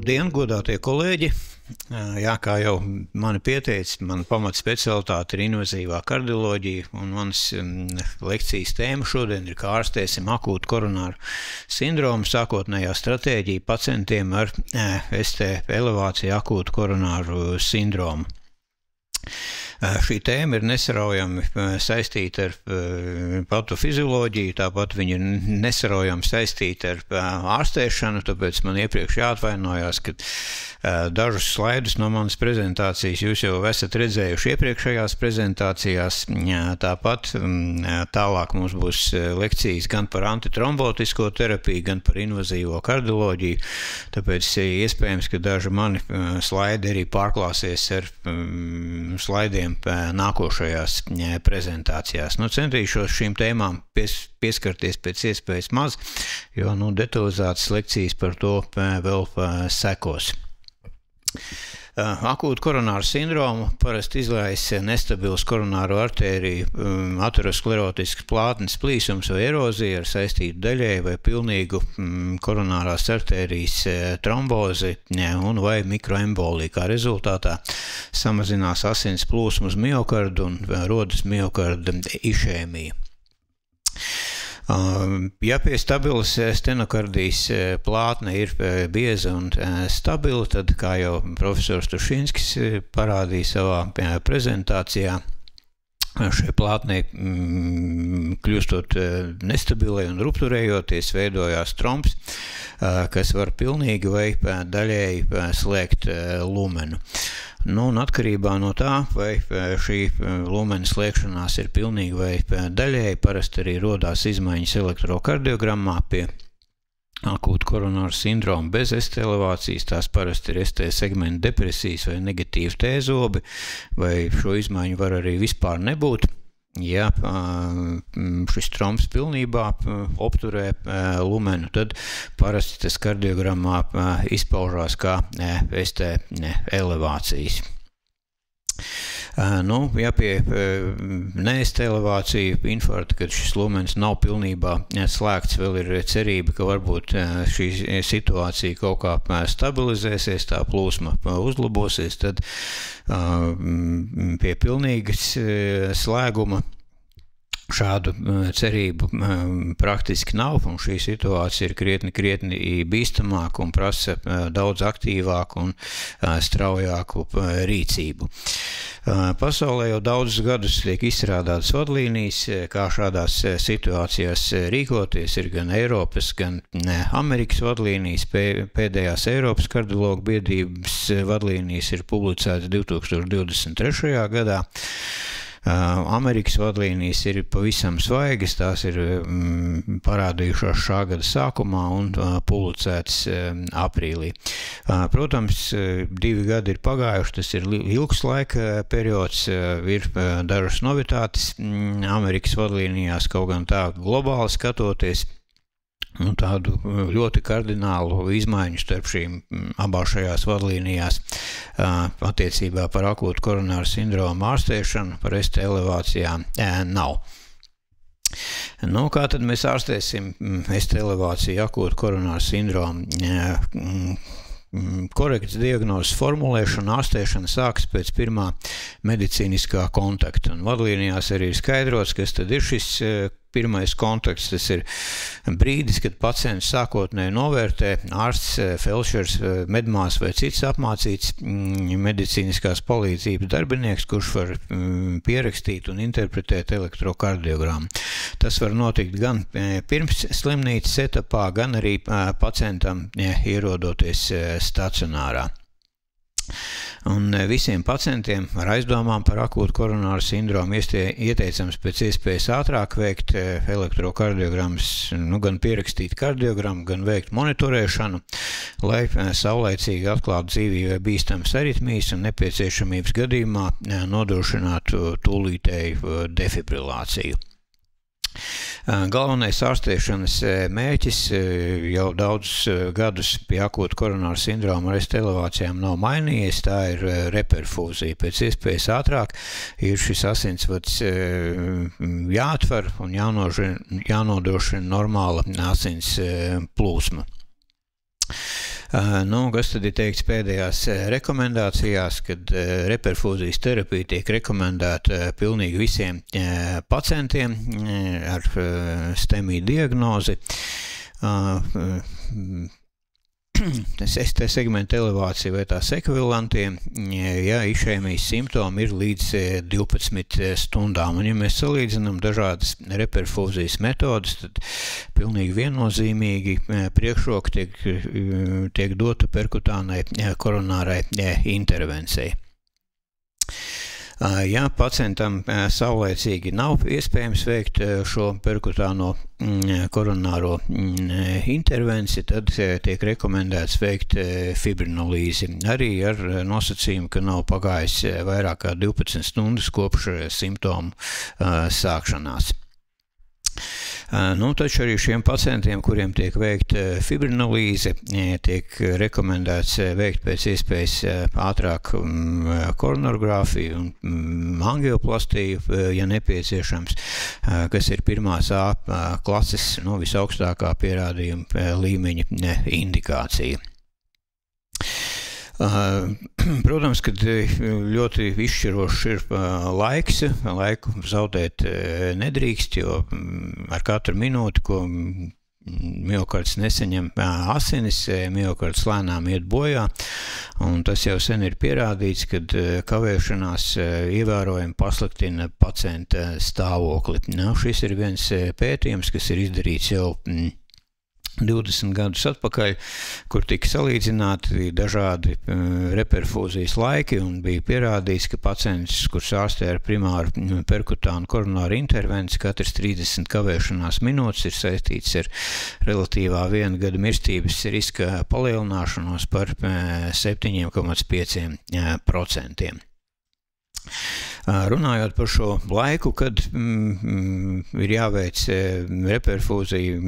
Labdien, godātie kolēģi! Jā, kā jau mani pieteica, mana pamatspecialitāte ir invazīvā kardioloģija, un manas lekcijas tēma šodien ir, kā ārstēsim akūtu koronāru sindromu, sākotnējā stratēģija pacientiem ar ST elevāciju akūtu koronāru sindromu. Šī tēma ir nesaraujami saistīta ar patofizioloģiju, tāpat viņa ir nesaraujami saistīta ar ārstēšanu, tāpēc man iepriekš jāatvainojās, ka dažus slaidus no manas prezentācijas jūs jau esat redzējuši iepriekšējās prezentācijās. Tāpat tālāk mums būs lekcijas gan par antitrombotisko terapiju, gan par invazīvo kardioloģiju, tāpēc iespējams, ka daži mani slaidi arī pārklāsies ar slaidiem nākošajās prezentācijās. Centīšos šīm tēmām pieskarties pēc iespējas maz, jo detalizētas lekcijas par to vēl sekos. Akūtu koronāru sindromu parasti izraisa nestabils koronāro artēriju aterosklerotisks plātnes plīsums vai erozija ar saistītu daļēju vai pilnīgu koronārās artērijas trombozi un vai mikroemboliju. Kā rezultātā samazinās asins plūsmu uz miokardu un rodas miokarda išēmija. Ja pie stabilas stenokardijas plātne ir bieza un stabila, tad, kā jau profesors Tušinskis parādīja savā prezentācijā, šai plātnei kļūstot nestabilai un rupturējoties, veidojās tromps, kas var pilnīgi vai daļēji slēgt lumenu. Un atkarībā no tā, vai šī lumena slēgšanās ir pilnīgi vai daļēji, parasti arī rodās izmaiņas elektrokardiogrammā pie akūtu koronāru sindromu bez ST elevācijas, tās parasti ir ST segmenta depresijas vai negatīvi T-zobi, vai šo izmaiņu var arī vispār nebūt. Ja šis tromps pilnībā obturē lumenu, tad parasti tas kardiogrammā izpaužās kā ST elevācijas. Ja pie ne-ST elevāciju infarkta, kad šis lumens nav pilnībā slēgts, vēl ir cerība, ka varbūt šī situācija kaut kā stabilizēsies, tā plūsma uzlabosies, tad pie pilnīgas slēguma šādu cerību praktiski nav, un šī situācija ir krietni bīstamāka un prasa daudz aktīvāku un straujāku rīcību. Pasaulē jau daudzus gadus tiek izstrādātas vadlīnijas, kā šādās situācijās rīkoties. Ir gan Eiropas, gan Amerikas vadlīnijas. Pēdējās Eiropas kardiologu biedrības vadlīnijas ir publicētas 2023. gadā. Amerikas vadlīnijas ir pavisam svaigas, tās ir parādījušās šā gada sākumā un publicētas aprīlī. Protams, 2 gadi ir pagājuši, tas ir ilgs laika periods, ir dažas novitātes Amerikas vadlīnijās, kaut gan tā globāli skatoties. Tādu ļoti kardinālu izmaiņu starp šīm abās šajās vadlīnijās attiecībā par akūtu koronāru sindromu ārstēšanu par ST elevācijām nav. Kā tad mēs ārstēsim ST elevāciju akūtu koronāru sindromu? Korekts diagnozes formulēšana, ārstēšana sākas pēc pirmā medicīniskā kontakta. Un vadlīnijās arī ir skaidrots, kas tad ir šis pirmais kontakts. Tas ir brīdis, kad pacients sākotnēji novērtē ārsts, felšers, medmās vai cits apmācīts medicīniskās palīdzības darbinieks, kurš var pierakstīt un interpretēt elektrokardiogrammu. Tas var notikt gan pirms slimnīcas etapā, gan arī pacientam ierodoties stacionārā. Un visiem pacientiem ar aizdomām par akūtu koronāru sindromu ieteicams pēc iespējas ātrāk veikt elektrokardiogrammas, gan pierakstīt kardiogrammu, gan veikt monitorēšanu, lai saulaicīgi atklātu dzīvībai bīstamas aritmijas un nepieciešamības gadījumā nodrošinātu tūlītēju defibrilāciju. Galvenais ārstēšanas mērķis jau daudzus gadus pie akūtu koronāru sindroma ar ST elevācijām nav mainījies, tā ir reperfūzija. Pēc iespējas ātrāk ir šis asinsvads jāatver un jānodrošina normāla asins plūsma. Kas tad ir teikts pēdējās rekomendācijās, kad reperfūzijas terapija tiek rekomendēta pilnīgi visiem pacientiem ar STEMI diagnozi. ST segmenta elevācija vai tās ekvivalentiem, ja išēmijas simptomi ir līdz 12 stundām. Un ja mēs salīdzinām dažādas reperfūzijas metodas, tad pilnīgi viennozīmīgi priekšroka tiek dota perkutānai koronārai intervencijai. Ja pacientam saulēcīgi nav iespējams veikt šo perkutāno koronāro intervenciju, tad tiek rekomendēts veikt fibrinolīzi. Arī ar nosacījumu, ka nav pagājis vairāk kā 12 stundas kopš simptomu sākšanās. Taču arī šiem pacientiem, kuriem tiek veikta fibrinolīze, tiek rekomendēts veikt pēc iespējas ātrāk koronarogrāfiju un angioplastiju, ja nepieciešams, kas ir pirmās A klases visaugstākā pierādījuma līmeņa indikācija. Protams, kad ļoti izšķirošs ir laiku zaudēt nedrīkst, jo ar katru minūti, ko miokards nesaņem asinis, miokards lēnām iet bojā, un tas jau sen ir pierādīts, kad kavēšanās ievērojami pasliktina pacienta stāvokli. Šis ir viens pētījums, kas ir izdarīts jau 20 gadus atpakaļ, kur tika salīdzināti dažādi reperfūzijas laiki un bija pierādīts, ka pacients, kurš ārstē ar primāru perkutānu koronāru intervenciju, katrs 30 kavēšanās minūtes ir saistīts ar relatīvā 1 gada mirstības riska palielināšanos par 7,5%. Runājot par šo laiku, kad ir jāveic reperfūzija,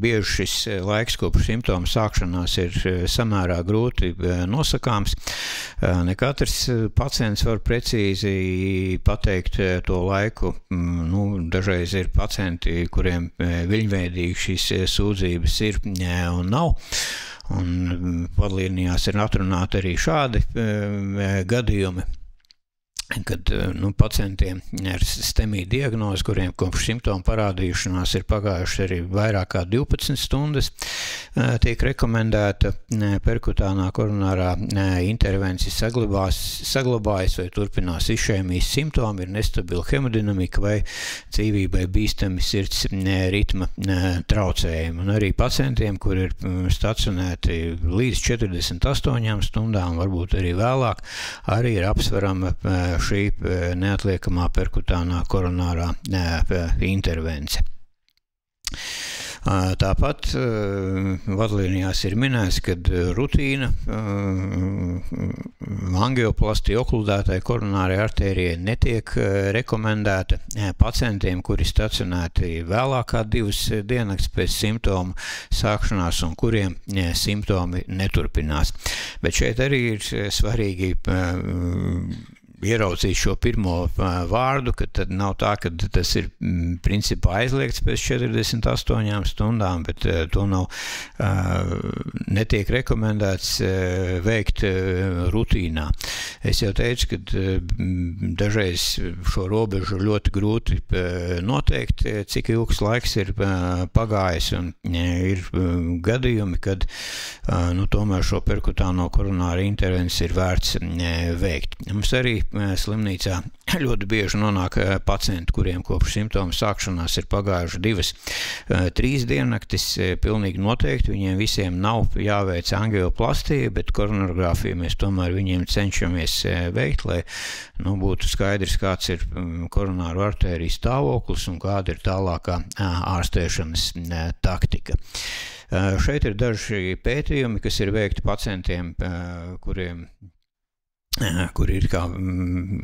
bieži šis laiks kopš simptomu sākšanās ir samērā grūti nosakāms. Ne katrs pacients var precīzi pateikt to laiku. Dažreiz ir pacienti, kuriem viļņveidīgi šīs sūdzības ir un nav. Un vadlīnijās ir atrunāti arī šādi gadījumi, kad pacientiem ar STEMI diagnozi, kuriem kopš simptomu parādīšanās ir pagājuši arī vairāk kā 12 stundas, tiek rekomendēta perkutānā koronārā intervencija saglabājas vai turpinās išēmijas simptomi, ir nestabila hemodinamika vai dzīvībai bīstami sirds ritma traucējumi. Un arī pacientiem, kur ir stacionēti līdz 48 stundām, varbūt arī vēlāk, arī ir apsverama šī neatliekamā perkutānā koronārā intervence. Tāpat vadlīnijās ir minēts, ka rutīna angioplastie okludētai koronārai artērijai netiek rekomendēta pacientiem, kuri stacionēti vēlāk kā 2 diennakts pēc simptomu sākšanās un kuriem simptomi neturpinās. Bet šeit arī ir svarīgi ieraudzīt šo pirmo vārdu, ka tad nav tā, ka tas ir principā aizliegts pēc 48 stundām, bet to netiek rekomendēts veikt rutīnā. Es jau teicu, ka dažreiz šo robežu ļoti grūti noteikt, cik ilgs laiks ir pagājis, un ir gadījumi, kad tomēr šo perkutāno koronāru intervenciju ir vērts veikt. Mums arī slimnīcā ļoti bieži nonāk pacienti, kuriem kopš simptomu sākšanās ir pagājuši 2-3 diennaktis. Pilnīgi noteikti viņiem visiem nav jāveic angioplastija, bet koronarogrāfiju mēs tomēr viņiem cenšamies veikt, lai būtu skaidrs, kāds ir koronāru artēriju stāvoklis un kāda ir tālākā ārstēšanas taktika. Šeit ir daži pētījumi, kas ir veikti pacientiem, kuriem kur ir kā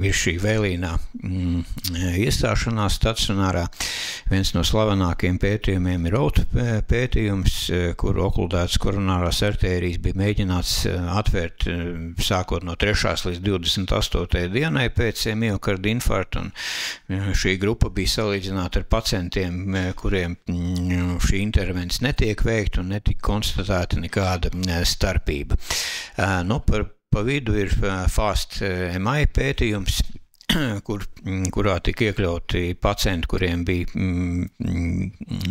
ir šī vēlīnā iestāšanās stacionārā. Viens no slavenākajiem pētījumiem ir OUT pētījums, kur okludētas koronārās artērijas bija mēģināts atvērt sākot no 3. līdz 28. dienai pēc miokarda infarkta, un šī grupa bija salīdzināta ar pacientiem, kuriem šī intervences netiek veikta un netika konstatēta nekāda starpība. Pa vidu ir FAST-MI pētījums, kurā tika iekļauti pacienti, kuriem bija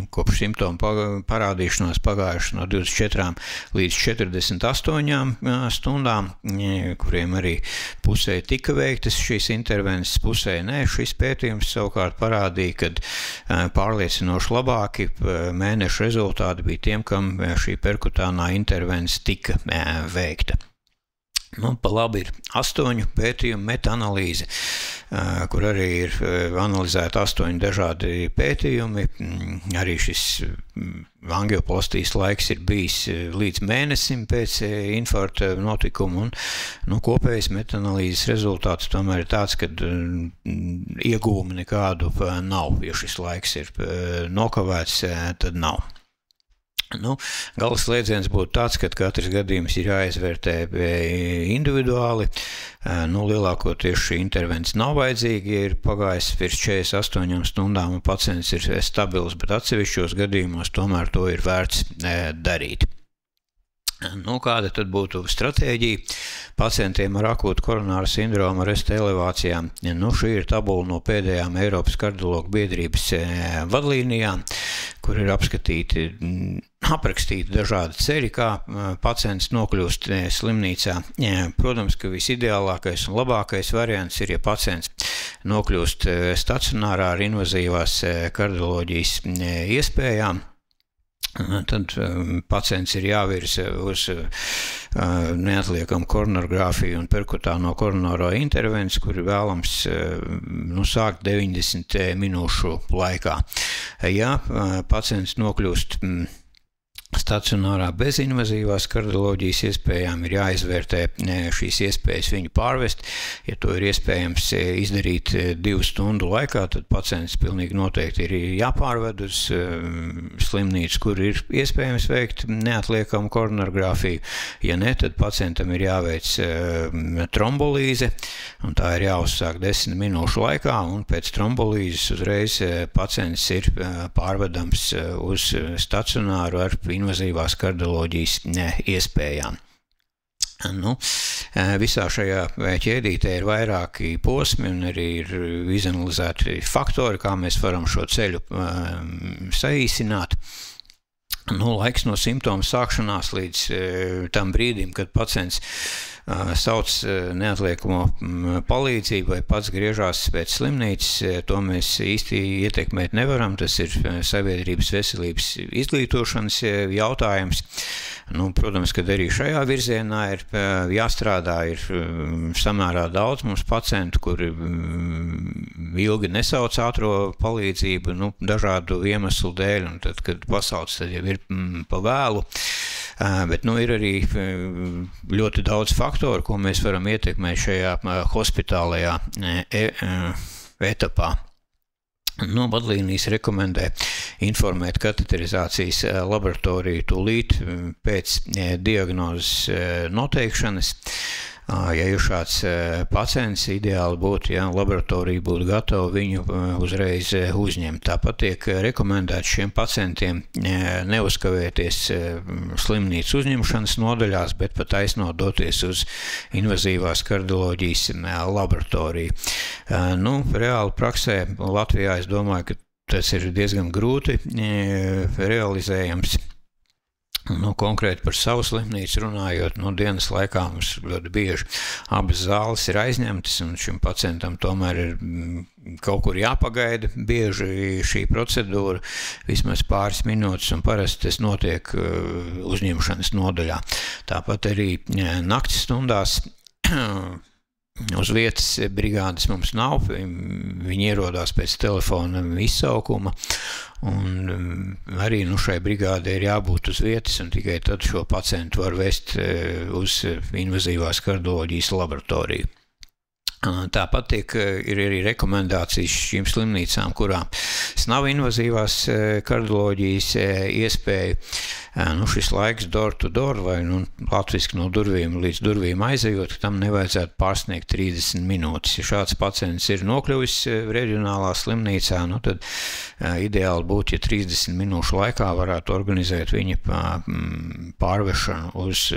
kopš simptomu parādīšanās pagājuši no 24 līdz 48 stundām, kuriem arī pusē tika veiktas šīs intervences, pusē nē. Šis pētījums savukārt parādīja, ka pārliecinoši labāki mēnešu rezultāti bija tiem, kam šī perkutānā intervence tika veikta. Pa labi ir 8 pētījumu meta-analīze, kur arī ir analizēti 8 dažādi pētījumi. Arī šis angioplastijas laiks ir bijis līdz mēnesim pēc infarkta notikuma, un kopējais meta-analīzes rezultāts tomēr ir tāds, ka iegūmi nekādu nav. Ja šis laiks ir nokavēts, tad nav. Gala slēdziens būtu tāds, ka katrs gadījums ir jāizvērtē individuāli. Lielākoties šī intervence nav vajadzīga, ja ir pagājis virs 48 stundām un pacients ir stabils, bet atsevišķos gadījumos tomēr to ir vērts darīt. Kāda tad būtu stratēģija pacientiem ar akūtu koronāru sindromu ar ST elevācijām? Šī ir tabula no pēdējām Eiropas kardiologu biedrības vadlīnijām, kur ir aprakstīti dažādi ceļi, kā pacients nokļūst slimnīcā. Protams, ka visideālākais un labākais variants ir, ja pacients nokļūst stacionārā ar invazīvās kardioloģijas iespējām. Tad pacients ir jāvirza uz neatliekamu koronarogrāfiju un perkutāno koronāro intervenciju, kur ir vēlams sākt 90 minūšu laikā. Ja pacients nokļūst stacionārā bez invazīvās kardioloģijas iespējām, ir jāizvērtē šīs iespējas viņu pārvest. Ja to ir iespējams izdarīt 2 stundu laikā, tad pacients pilnīgi noteikti ir jāpārved uz slimnīcu, kur ir iespējams veikt neatliekamu koronarogrāfiju. Ja ne, tad pacientam ir jāveic trombolīze, un tā ir jāuzsāk 10 minūšu laikā, un pēc trombolīzes uzreiz pacients ir pārvedams uz stacionāru ar invazīvās kardioloģijas iespējām. Visā šajā ķēdītē ir vairāki posmi un arī ir izanalizēti faktori, kā mēs varam šo ceļu saīsināt. Laiks no simptomu sākšanās līdz tam brīdim, kad pacients sauc neatliekamo palīdzību vai pats griežās pēc slimnīcas, to mēs īsti ietekmēt nevaram. Tas ir sabiedrības veselības izglītošanas jautājums. Protams, ka arī šajā virzienā ir jāstrādā. Ir samērā daudz mums pacientu, kuri ilgi nesauc ātro palīdzību, dažādu iemeslu dēļ, un tad, kad pasauc, tad jau ir pa vēlu. Bet ir arī ļoti daudz faktoru, ko mēs varam ietekmēt šajā hospitālajā etapā. Vadlīnijas rekomendē informēt kateterizācijas laboratoriju tūlīt pēc diagnozes noteikšanas. Ja ir šāds pacients, ideāli būtu, ja laboratorija būtu gatava viņu uzreiz uzņemt. Tāpat tiek rekomendēts šiem pacientiem neuzkavēties slimnīcas uzņemšanas nodaļās, bet pat taisnot doties uz invazīvās kardioloģijas laboratoriju. Reāli praksē Latvijā es domāju, ka tas ir diezgan grūti realizējams. Konkrēti par savu slimnīcu runājot, dienas laikā mums ļoti bieži abas zāles ir aizņemtas, un šim pacientam tomēr ir kaut kur jāpagaida bieži šī procedūra, vismaz pāris minūtes, un parasti tas notiek uzņemšanas nodaļā. Tāpat arī nakts stundās Uz vietas brigādes mums nav, viņi ierodās pēc telefona izsaukuma, un arī šai brigādē ir jābūt uz vietas, un tikai tad šo pacientu var vest uz invazīvās kardioloģijas laboratoriju. Tāpat ir arī rekomendācijas šīm slimnīcām, kurām nav invazīvās kardioloģijas iespēju. Šis laiks door to door, vai latviski no durvīm līdz durvīm aizejot, tam nevajadzētu pārsniegt 30 minūtes. Ja šāds pacients ir nokļuvis reģionālā slimnīcā, tad ideāli būtu, ja 30 minūšu laikā varētu organizēt viņa pārvešanu uz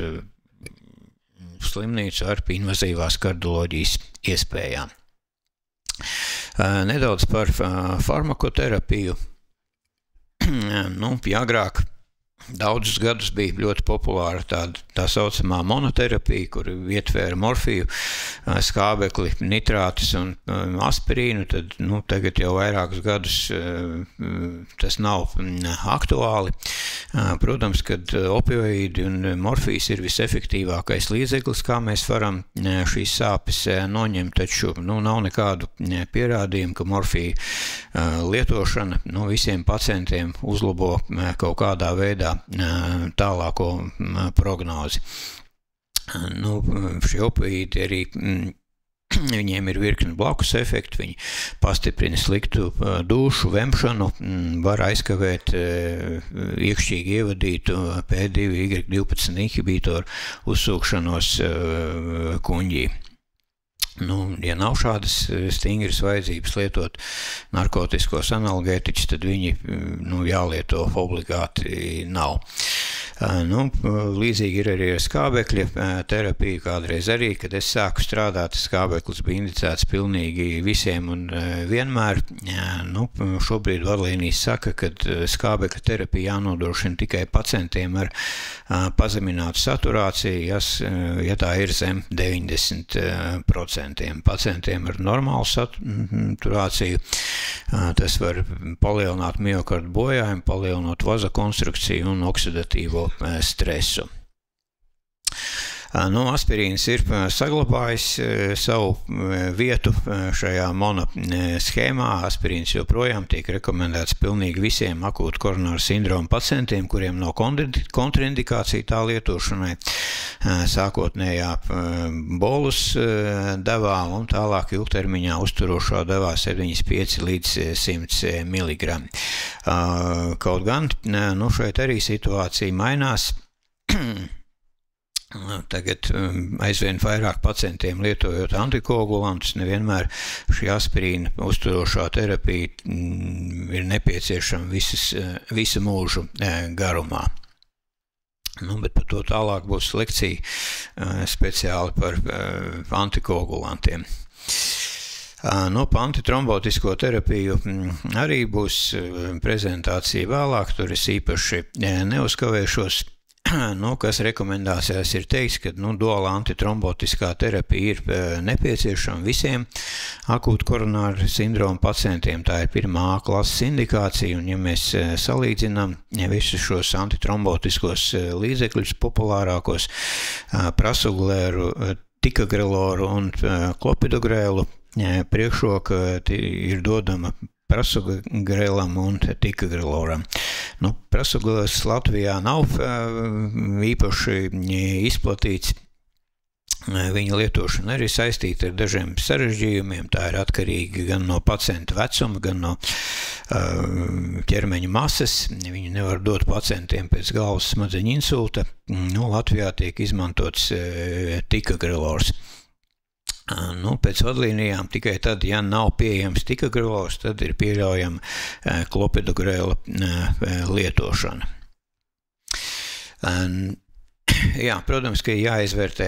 slimnīcu ar invazīvās kardioloģijas iespējām. Nedaudz par farmakoterapiju. Agrāk daudzus gadus bija ļoti populāra tā saucamā monoterapija, kur ietvēra morfiju, skābekli, nitrātus un aspirīnu, tad tagad jau vairākus gadus tas nav aktuāli. Protams, kad opioīdi un morfijas ir visefektīvākais līdzeklis, kā mēs varam šīs sāpes noņemt, taču nav nekādu pierādījumu, ka morfija lietošana visiem pacientiem uzlabo kaut kādā veidā tālāko prognozi. Šie opioīdi arī viņiem ir virkni blakus efekti, viņi pastiprina sliktu dušu, vemšanu, var aizkavēt iekšķīgi ievadītu P2Y12 inhibitoru uzsūkšanos kuņģī. Ja nav šādas stingras vajadzības lietot narkotiskos analgētiķus, tad viņi jālieto obligāti nav. Līdzīgi ir arī ar skābekļa terapiju kādreiz arī, kad es sāku strādāt, skābeklis bija indicēts pilnīgi visiem un vienmēr. Šobrīd vadlīnijas saka, ka skābekļa terapija jānodrošina tikai pacientiem ar pazeminātu saturāciju, ja tā ir zem 90%. Pacientiem ar normālu saturāciju tas var palielināt miokardu bojājumu, palielināt vazokonstrukciju un oksidatīvo stresu. Aspirīns ir saglabājis savu vietu šajā monoschēmā. Aspirīns joprojām tiek rekomendēts pilnīgi visiem akūtu koronāru sindromu pacientiem, kuriem nav kontraindikācija tā lietošanai, sākotnējā bolus devā un tālāk ilgtermiņā uzturošā devā 75 līdz 100 mg. Kaut gan šeit arī situācija mainās. Tagad aizvien vairāk pacientiem lietojot antikoagulantus, nevienmēr šī aspirīna uzturošā terapija ir nepieciešama visu mūžu garumā. Bet par to tālāk būs lekcija speciāli par antikoagulantiem. Par antitrombotisko terapiju arī būs prezentācija vēlāk, tur es īpaši neuzkavēšos. Kas rekomendācijās ir teikts, ka duāla antitrombotiskā terapija ir nepieciešama visiem akūtu koronāru sindromu pacientiem. Tā ir 1A klases indikācija, un ja mēs salīdzinām visus šos antitrombotiskos līdzekļus, populārākos prasuglēru, tikagreloru un klopidogrēlu, priekšroka ir dodama prasugrelam un tikagreloram. Prasugles Latvijā nav īpaši izplatīts. Viņa lietošana arī saistīta ar dažiem sarežģījumiem. Tā ir atkarīga gan no pacienta vecuma, gan no ķermeņa masas. Viņu nevar dot pacientiem pēc galvas smadzeņu insulta. Latvijā tiek izmantots tikagrelors. Pēc vadlīnijām tikai tad, ja nav pieejams tikagrelors, tad ir pieļaujama klopidogrēla lietošana. Jā, protams, ka jāizvērtē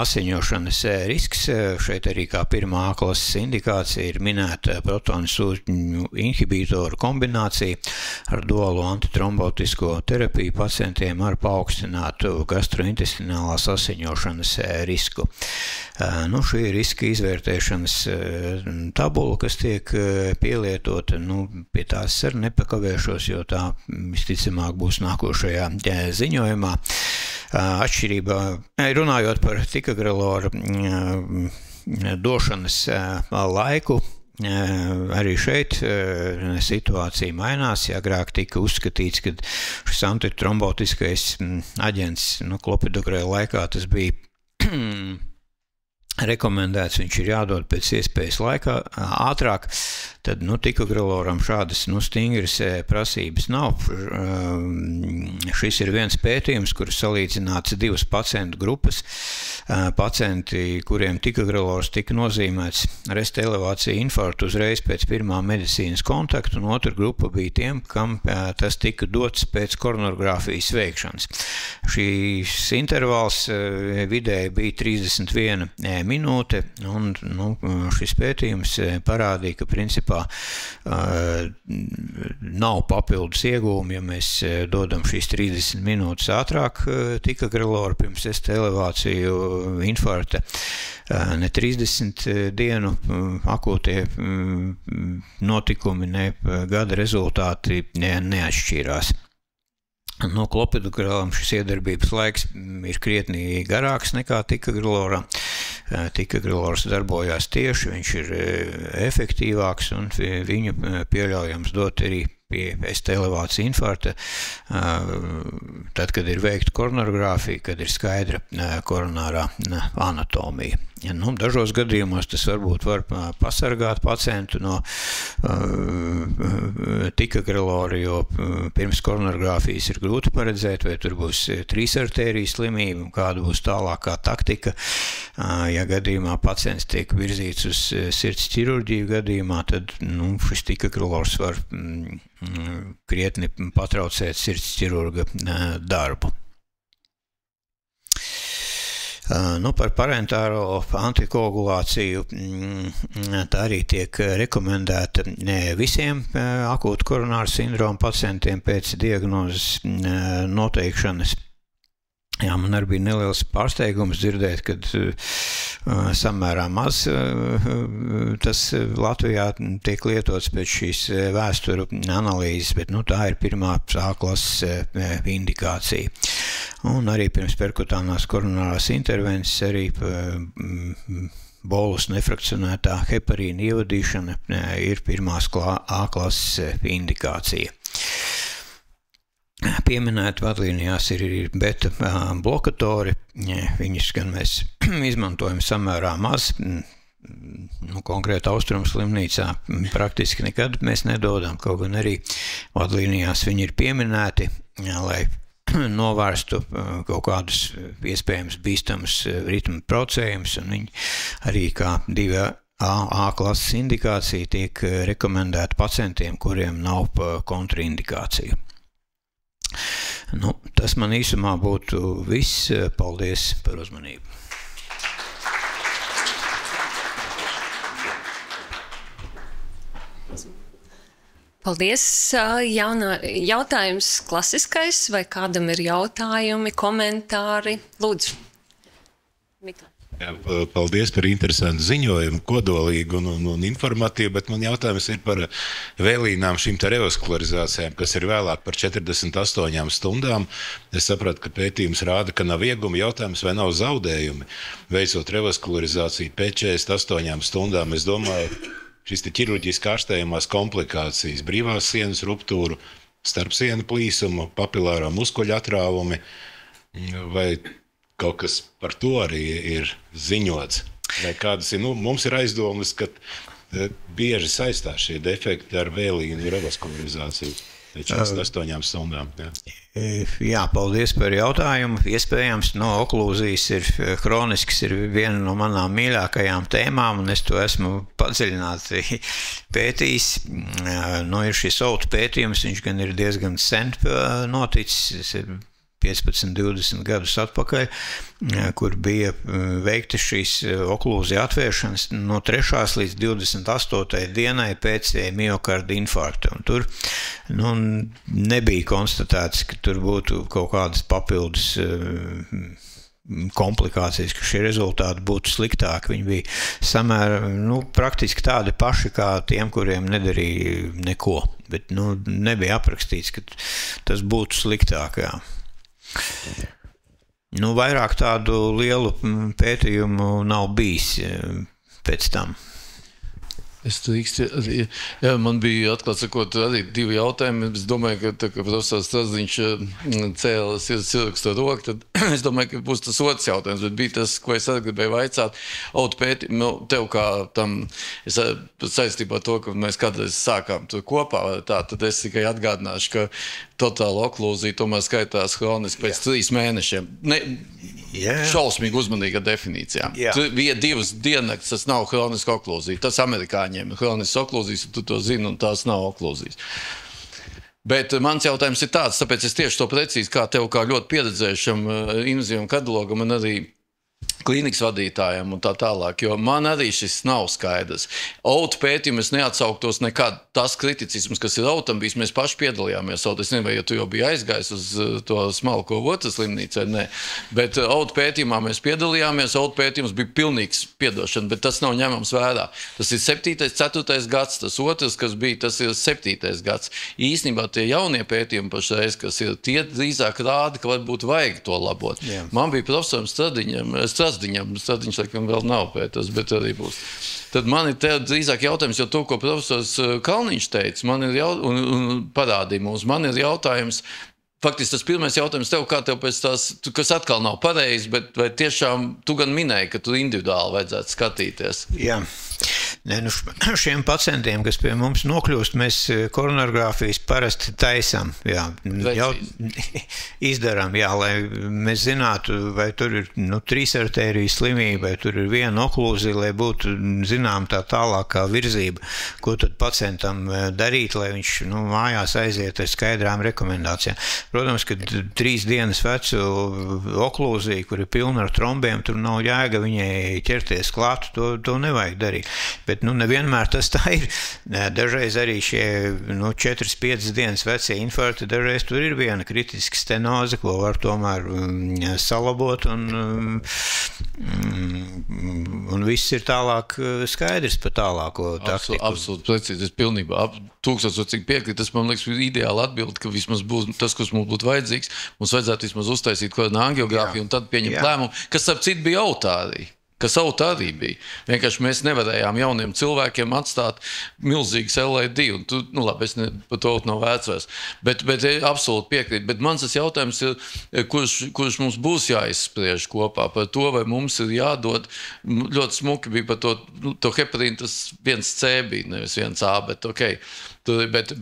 asiņošanas risks. Šeit arī kā 1A klases indikācija ir minēta protonu sūkņu inhibitoru kombinācija ar duālo antitrombotisko terapiju pacientiem ar paaugstinātu gastrointestinālās asiņošanas risku. Šī riska izvērtēšanas tabula, kas tiek pielietota, pie tās ar nepakavēšos, jo tā visticamāk būs nākošajā ziņojumā. Atšķirībā, runājot par tikagreloru došanas laiku. Arī šeit situācija mainās. Agrāk tika uzskatīts, ka šis antitrombotiskais aģents klopidogrela laikā tas bija rekomendēts, viņš ir jādod pēc iespējas ātrāk, tad tikogreloram šādas stingras prasības nav. Šis ir viens pētījums, kur salīdzināts 2 pacientu grupas. Pacienti, kuriem tikogrelors tika nozīmēts resta elevācija infarktu uzreiz pēc pirmā medicīnas kontakta, un otra grupa bija tiem, kam tas tika dots pēc koronogrāfijas veikšanas. Šīs intervāls vidēji bija 31 minūte, un šis pētījums parādīja, ka principā nav papildus iegūmi, ja mēs dodam šīs 30 minūtes ātrāk tikogreloru pirms resta elevāciju infarkta, ne 30 dienu akūtie notikumi, ne gada rezultāti neatšķīrās. Klopidogrelam šis iedarbības laiks ir krietni garāks nekā tikogreloram. Tikogrelors darbojās tieši, viņš ir efektīvāks un viņu pieļaujams dot arī pie resta elevācija infarkta, tad, kad ir veikta koronogrāfija, kad ir skaidra koronārā anatomija. Dažos gadījumos tas varbūt var pasargāt pacientu no tikogrelora, jo pirms koronogrāfijas ir grūti paredzēt, vai tur būs 3 artēriju slimība, kāda būs tālākā taktika. Ja gadījumā pacients tiek virzīts uz sirds ķirurģiju gadījumā, tad šis tikogrelors var krietni patraucēt sirds ķirurga darbu. Par parentāro antikoagulāciju tā arī tiek rekomendēta visiem akūtu koronāru sindromu pacientiem pēc diagnozes noteikšanas. Man arī bija neliels pārsteigums dzirdēt, kad samērā maz tas Latvijā tiek lietots pēc šīs vēsturu analīzes, bet tā ir pirmā A klases indikācija. Un arī pirms perkutānās koronārās intervences arī bolus nefrakcionētā heparīna ievadīšana ir pirmās A klases indikācija. Pieminēt vadlīnijās ir beta blokatori, viņus gan mēs izmantojam samērā maz, konkrēti Austrumu slimnīcā praktiski nekad mēs nedodam, kaut gan arī vadlīnijās viņi ir pieminēti, lai novērstu kaut kādus iespējams bīstamus ritmu traucējumus, un viņi arī kā 2A klases indikācija tiek rekomendēta pacientiem, kuriem nav kontraindikāciju. Tas man īsumā būtu viss. Paldies par uzmanību. Paldies. Jautājums klasiskais, vai kādam ir jautājumi, komentāri? Lūdzu. Miklā. Paldies par interesantu ziņojumu, kodolīgu un informatīvu, bet man jautājums ir par vēlīnām šīm revaskularizācijām, kas ir vēlāk par 48 stundām. Es sapratu, ka pētījums rāda, ka nav iegumi. Jautājums, vai nav zaudējumi veicot revaskularizāciju pēc 48 stundām. Es domāju, šis ķirurģiski ārstējamās komplikācijas, brīvās sienas ruptūru, starpsienu plīsumu, papilārā muskuļu atrāvumi, vai kaut kas par to arī ir ziņots. Vai kādas ir, mums ir aizdomas, ka bieži saistās šie defekti ar vēlīnu revaskularizāciju pēc 48 stundām. Jā, paldies par jautājumu. Iespējams, oklūzijas ir hronisks, ir viena no manām mīļākajām tēmām, un es to esmu padziļināti pētījis. Ir šis autu pētījums, viņš gan ir diezgan sen noticis, 15-20 gadus atpakaļ, kur bija veikta šīs oklūzija atvēršanas no 3. līdz 28. dienai pēc miokarda infarkta. Un tur nebija konstatēts, ka tur būtu kaut kādas papildus komplikācijas, ka šie rezultāti būtu sliktāki. Viņi bija samērā, praktiski tādi paši kā tiem, kuriem nedarīja neko. Bet, nebija aprakstīts, ka tas būtu sliktāk, jā. Vairāk tādu lielu pētījumu nav bijis. pēc tam. Es man bija, atklāt sakot, arī 2 jautājumi. Es domāju, ka tā, ka profesors Strazdiņš cēla sirdsrakstu roku, tad es domāju, ka būs tas otrs jautājums, bet bija tas, ko es arī gribēju vaicāt. Tev kā tam, es saistībā ar to, ka mēs kādreiz sākām tur kopā, tad es tikai atgādināšu, ka totāla oklūzija tomēr skaitās hroniski pēc 3 mēnešiem. Šausmīgi uzmanīga definīcijā. 2 diennakts tas nav hroniska oklūzija. Tas amerikāņiem ir hronisks oklūzijas, tu to zini, un tās nav oklūzijas. Bet mans jautājums ir tāds, tāpēc es tieši to precīzi, kā tev kā ļoti pieredzējušam invazīvam kardiologam un arī klīnikas vadītājiem un tā tālāk, jo man arī šis nav skaidrs. Autu pētījumu es neatsauktos nekad. Tas kriticisms, kas ir autam bijis, mēs paši piedalījāmies. Es nezinu, vai tu jau biji aizgājis uz to smalko otras slimnīcu, vai ne. Bet autu pētījumā mēs piedalījāmies, autu pētījums bija pilnīgs piedošana, bet tas nav ņemams vērā. Tas ir 7., 4. gads, tas otrs, kas bija, tas ir 7. gads. Īstenībā tie jaunie pētījumi pašreiz, kas ir, tie drīzāk rāda, ka varbūt vajag to labot. Man bija profesoram Strazdiņš, laikam vēl nav pētas, bet arī būs. Tad man ir tev drīzāk jautājums, jo to, ko profesors Kalniņš teica, un parādīja mums, man ir jautājums, faktiski tas pirmais jautājums tev, kā tev pēc tās, kas atkal nav pareizi, bet vai tiešām tu gan minēji, ka tu individuāli vajadzētu skatīties? Jā. Šiem pacientiem, kas pie mums nokļūst, mēs koronarogrāfijas parasti taisam, izdarām, lai mēs zinātu, vai tur ir 3 artēriju slimība, vai tur ir 1 oklūzija, lai būtu zinām tā tālākā virzība, ko tad pacientam darīt, lai viņš mājās aiziet ar skaidrām rekomendācijām. Protams, ka 3 dienas vecu oklūzija, kur ir pilna ar trombiem, tur nav jēga viņai ķerties klāt, to nevajag darīt. Bet nevienmēr tas tā ir. Dažreiz arī šie 4-5 dienas vecie infarkti, dažreiz tur ir viena kritiska stenoze, ko var tomēr salabot, un viss ir tālāk skaidrs par tālāko taktiku. Absolūti precīzi, es pilnībā 1000% piekrīt, tas man liekas ideāli atbild, ka vismaz būs tas, kas mums būtu vajadzīgs, mums vajadzētu vismaz uztaisīt koronā angiogrāfiju un tad pieņemt lēmumu, kas ap citu bija autārī. Kas auta arī bija. Vienkārši mēs nevarējām jauniem cilvēkiem atstāt milzīgas LA2. Labi, es par to nav vērts. Bet absolūti piekrīt. Bet mans tas jautājums ir, kurš mums būs jāizspriež kopā par to, vai mums ir jādod. Ļoti smuki bija par to heparīnu, tas 1C bija, nevis 1A, bet ok. Bet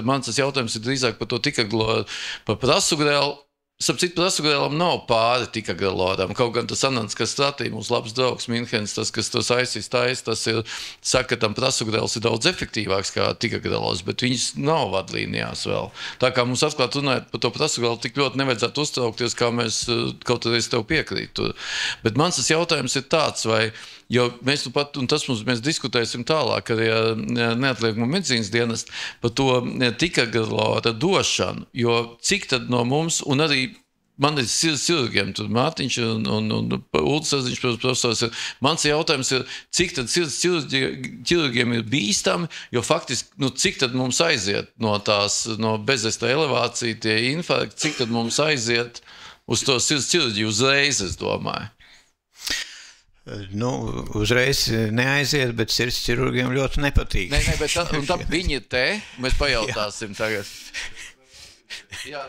mans tas jautājums ir drīzāk par to tikaglo, par prasugrēlu. Sapcīt, prasugrēlam nav pāri tikagreloram. Kaut gan tas Anants Kastratī, mūsu labs draugs Minhens, tas, kas tos aizsīs, tas ir, saka, ka tam prasugrēls ir daudz efektīvāks kā tikagrelos, bet viņas nav vadlīnijās vēl. Tā kā mums atklāt runājot par to prasugrēlu, tik ļoti nevajadzētu uztraukties, kā mēs kaut reiz tev piekrītu. Bet mans tas jautājums ir tāds, vai, jo mēs mēs diskutēsim tālāk arī neatliekamo medicīnas dienestu par to tikagrelora došanu, jo cik tad no mums, un arī man ir sirdsķirurgiem, tur Mārtiņš un Ulris Strazdiņš, profesors, mans jautājums ir, cik tad sirdsķirurgiem ir bīstami, jo faktiski, cik tad mums aiziet no bezesta elevācija, tie infarkti, cik tad mums aiziet uz to sirdsķirurģiju uzreiz, es domāju. Uzreiz neaiziet, bet sirdsķirurgiem ļoti nepatīk. Bet viņi ir te, mēs pajautāsim tagad. Jā,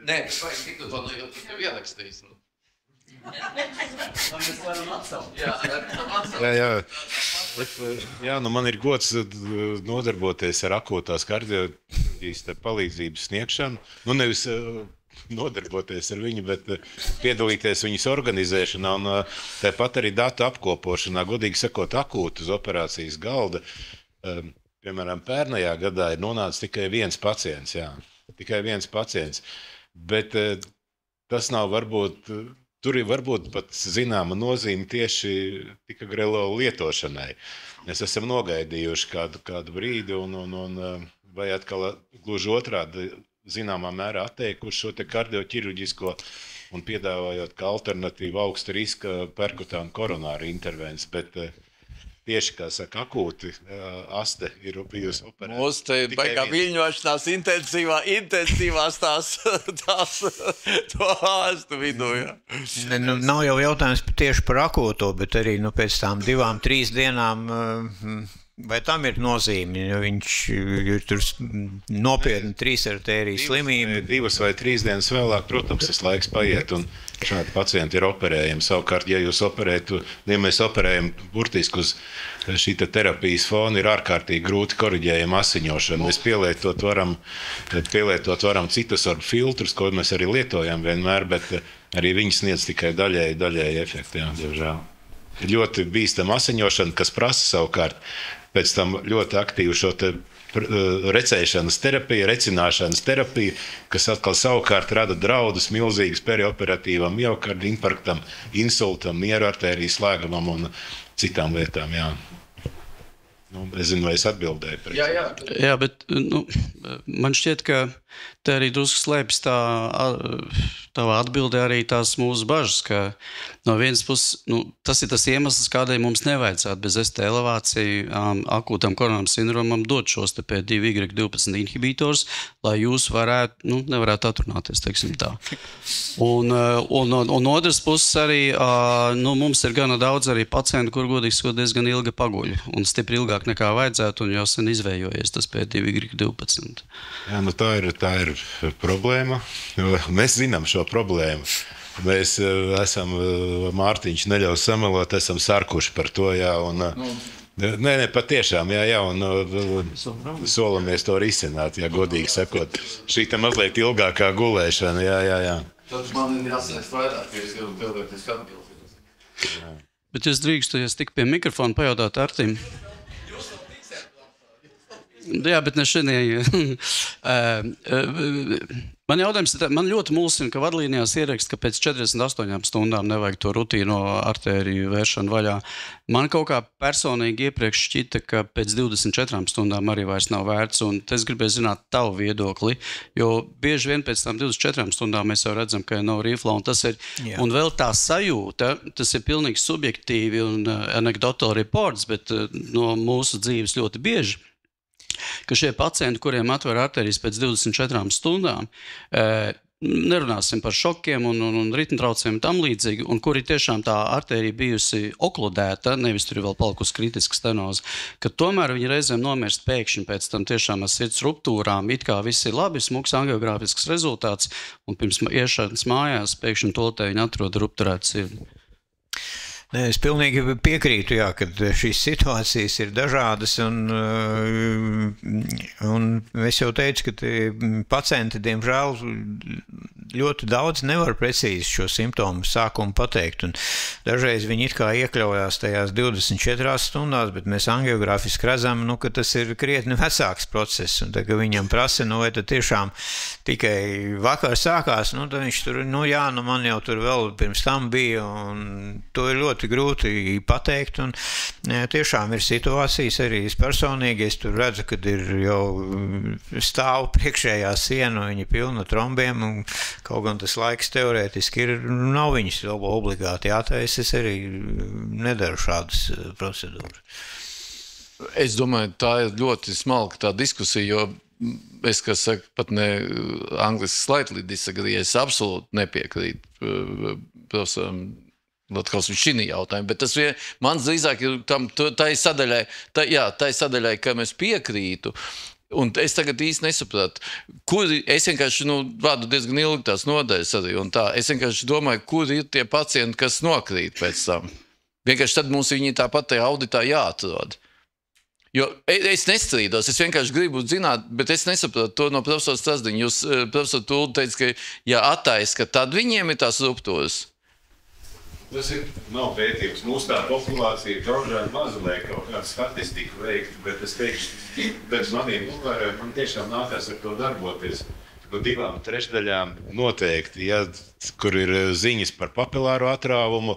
nē, vajag mikrofonu, jo tu tev ierakstīs. Jā, man ir gods nodarboties ar akūtās kardioloģijas palīdzības sniegšanu. Nevis nodarboties ar viņu, bet piedalīties viņas organizēšanā un tāpat arī datu apkopošanā. Godīgi sakot, akūti uz operācijas galda. Piemēram, pērnajā gadā ir nonācis tikai 1 pacients. Tikai 1 pacients. Bet tas nav varbūt, tur ir varbūt pat zināma nozīme tieši tikagrelo lietošanai. Mēs esam nogaidījuši kādu brīdi vai atkal gluži otrādi zināmā mērā atteikuši šo te kardioķirurģisko un piedāvājot kā alternatīvu augsta riska perkutānu koronāru intervenciju. Bet tieši, kā saka, akūti aste ir bijusi operēta. Mūs te baigā viļņošanās intensīvās tās to āstu vidū, jā. Nav jau jautājums tieši par akūto, bet arī pēc tām 2-3 dienām, vai tam ir nozīme, jo viņš ir tur nopietni 3 artēriju slimība. 2 vai 3 dienas vēlāk, protams, tas laiks paiet, un šādi pacienti ir operējami. Savukārt, ja mēs operējam burtiski uz šī terapijas fona, ir ārkārtīgi grūti koriģējama asiņošana. Mēs pielietot varam citosorbu filtrus, ko mēs arī lietojam vienmēr, bet arī viņi sniedz tikai daļēji efekti, jā, diemžēl. Ļoti bīstama asiņošana, kas prasa savukārt pēc tam ļoti aktīvu šo recināšanas terapiju, kas atkal savukārt rada draudus milzīgas perioperatīvam miokarda infarktam, insultam, mieru artērijas slēgumam un citām lietām, jā. Es zinu, vai es atbildēju par Jā, bet man šķiet, ka te arī drusku slēpjas tavā atbildē arī tās mūsu bažas, ka no vienas puses, tas ir tas iemesls, kādēļ mums nevajadzētu bez ST elevāciju akūtam koronām sindromam dot šos te P2Y12 inhibitors, lai jūs nevarētu atrunāties, teiksim tā. Un otras puses arī, mums ir gana daudz arī pacientu, kur godīgi sakot diezgan ilga paguļ un stipri ilgāk nekā vajadzētu, un jau sen izvējojies tas P2Y12. Jā, tā ir problēma. Mēs zinām šo problēmu. Mēs esam, Mārtiņš neļaus samelot, esam sarkuši par to, jā, un nē, patiešām, jā, un solamies to risināt, jā, godīgi sakot. Šī te mazliet ilgākā gulēšana, jā. Tad man ir jāsniedz vairāk, ja es gribu pildēties atbildēt. Bet es drīkstu, ja es tik pie mikrofona pajautāt Artim. Jā, bet ne šodien. Man jautājums, man ļoti mulsina, ka vadlīnijās ierakst, ka pēc 48 stundām nevajag to rutīno artēriju vēršanu vaļā. Man kaut kā personīgi iepriekš šķita, ka pēc 24 stundām arī vairs nav vērts, un es gribēju zināt tavu viedokli, jo bieži vien pēc tam 24 stundām mēs jau redzam, ka nav rifla, un tas ir, un vēl tā sajūta, tas ir pilnīgi subjektīvi un anecdotal reports, bet no mūsu dzīves ļoti bieži, ka šie pacienti, kuriem atver arterijas pēc 24 stundām, nerunāsim par šokiem un ritmu traucējumiem tam līdzīgi, un kuri tiešām tā arterija bijusi okludēta, nevis tur vēl palikusi kritiska stenoze, ka tomēr viņi reizēm nomirst pēkšņi pēc tam tiešām ar sirds ruptūrām, it kā viss ir labi, smuks angiogrāfisks rezultāts, un pirms iešanas mājās pēkšņi toltē viņi atrod rupturētu sirdi. Nē, es pilnīgi piekrītu, jā, ka šīs situācijas ir dažādas, un es jau teicu, ka pacienti, diemžēl, ļoti daudz nevar precīzi šo simptomu sākumu pateikt, un dažreiz viņi it kā iekļaujās tajās 24 stundās, bet mēs angiogrāfiski redzam, ka tas ir krietni vecāks process, un tā, ka viņam prasa, vai tad tiešām tikai vakar sākās, tad viņš tur, man jau tur vēl pirms tam bija, un to ir ļoti grūti pateikt, un tiešām ir situācijas arī personīgi, es tur redzu, kad ir jau stāv priekšējā siena, viņi pilna trombiem, un kaut gan tas laiks teorētiski ir, nav viņas obligāti jātaisa, es arī nedaru šādas procedūras. Es domāju, tā ir ļoti smalka tā diskusija, jo es, kas saku, pat ne angliski slightly disagree, es absolūti nepiekrītu profesoram Latgals un šī jautājumi, bet tas mans drīzāk ir tai sadaļai, ka mēs piekrītu, un es tagad īsti nesapratu, es vienkārši, vadu diezgan ilgi tās nodaļas arī, un tā, es vienkārši domāju, kur ir tie pacienti, kas nokrīt pēc tam. Vienkārši tad mums viņi tāpat tajā auditā jāatrod. Jo es nestrīdos, es vienkārši gribu zināt, bet es nesapratu to no profesora Strasdiņa. Jūs, profesor Tūli, teica, ka ja attais, ka tad viņiem ir tās ruptūras. Tas nav pētījums. Mūsu tā populācija ir daudzādi mazulē kaut kādu statistiku veikt, bet es teikšu, pēc maniem novērojumiem, man tiešām nākās ar to darboties. 2/3 noteikti, kur ir ziņas par papilāru atrāvumu,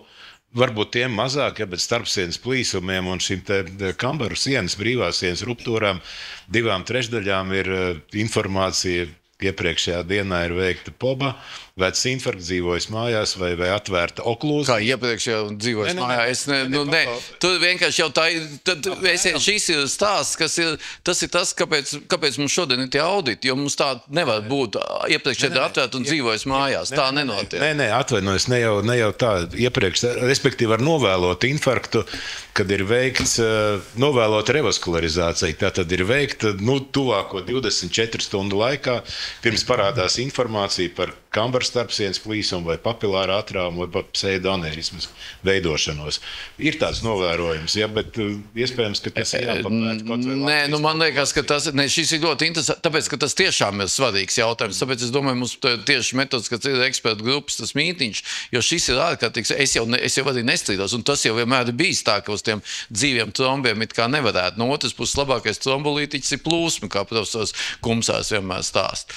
varbūt tiem mazāk, bet starpsienas plīsumiem un šim te kambaru sienas, brīvās sienas ruptūrām 2/3 ir informācija iepriekšējā dienā ir veikta poba, vecs infarkts, dzīvojas mājās vai atvērta oklūza. Kā iepriekšējā dzīvojas mājā? Tur vienkārši jau tā ir, šis ir stāsts, tas ir tas, kāpēc mums šodien ir tie auditi, jo mums tā nevar būt iepriekšējā atvērta un dzīvojas mājās. Tā nenotiek. Nē, atvainojos, ne jau tā iepriekš, respektīvi ar novēlotu infarktu, kad ir veikts novēlota revaskularizācija. Tā tad ir veikta tuvāko 24 stundu laikā, pirms parādās informācija par kambara starpsienas plīsumu vai papilāru atrāvumu vai pat pseidoanērismas veidošanos. Ir tāds novērojums, ja, bet iespējams, ka tas ir jāpapēt kaut vai Latvijas. Nē, man liekas, ka šis ir ļoti interesants, tāpēc, ka tas tiešām ir svarīgs jautājums. Tāpēc es domāju, mums tieši metodas, kad ir ekspertu grupas, tas mītiņš, jo šis ir ārkārtīgs, es jau arī nestrīdos, un tas jau vienmēr ir bijis tā, ka uz tiem dzīviem trombiem it kā nevarētu. No otras puses, labākais trombolītiķis ir plūsma, kā profesors Kumsārs vienmēr stāst.